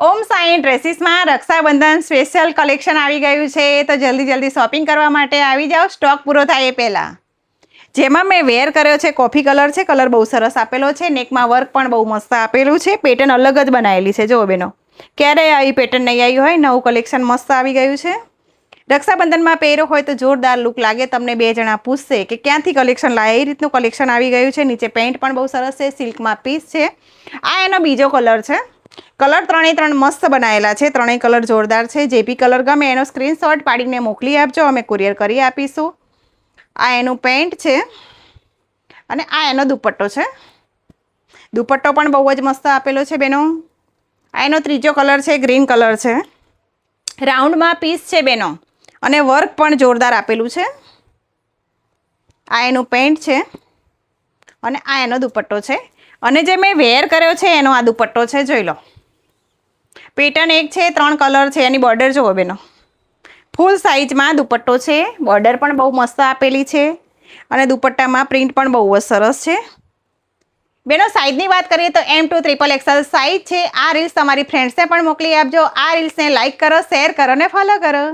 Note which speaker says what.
Speaker 1: ઓમ Sai ડ્રેસીસમાં Rakshabandhan special collection આવી ગયું છે, તો જલ્દી શોપિંગ કરવા માટે આવી જાઓ, સ્ટોક પૂરો થાય એ પહેલાં. જેમાં મેં વેર કર્યો છે કોફી કલર છે, કલર બહુ સરસ આપેલો છે, નેકમાં વર્ક પણ બહુ મસ્ત આપેલું છે, પેટર્ન અલગ જ બનાવેલી છે. જુઓ બેનો, ક્યારેય આવી પેટર્ન નહીં આવી હોય, નવું કલેક્શન મસ્ત આવી ગયું છે. રક્ષાબંધનમાં પહેર્યો હોય તો જોરદાર લુક લાગે. તમને બે જણા પૂછશે કે ક્યાંથી કલેક્શન લાવે, એ રીતનું કલેક્શન આવી ગયું છે. નીચે પેન્ટ પણ બહુ સરસ છે, સિલ્કમાં પીસ છે. આ એનો બીજો કલર છે. કલર ત્રણે મસ્ત બનાવેલા છે, ત્રણેય કલર જોરદાર છે. જે બી કલર ગમે એનો સ્ક્રીનશોટ પાડીને મોકલી આપજો, અમે કુરિયર કરી આપીશું. આ એનું પેન્ટ છે અને આ એનો દુપટ્ટો છે. દુપટ્ટો પણ બહુ જ મસ્ત આપેલો છે બેનો. આ એનો ત્રીજો કલર છે, ગ્રીન કલર છે. રાઉન્ડમાં પીસ છે બેનો અને વર્ક પણ જોરદાર આપેલું છે. આ એનું પેન્ટ છે અને આ એનો દુપટ્ટો છે. અને જે મેં વેર કર્યો છે એનો આ દુપટ્ટો છે, જોઈ લો. પેટર્ન એક છે, 3 કલર છે. એની બોર્ડર જુઓ બેનો, ફૂલ સાઇઝમાં દુપટ્ટો છે. બોર્ડર પણ બહુ મસ્ત આપેલી છે અને દુપટ્ટામાં પ્રિન્ટ પણ બહુ જ સરસ છે. બેનો સાઇઝની વાત કરીએ તો M2 XXL સાઇઝ છે. આ રીલ્સ તમારી ફ્રેન્ડ્સને પણ મોકલી આપજો. આ રીલ્સને લાઇક કરો, શેર કરો અને ફોલો કરો.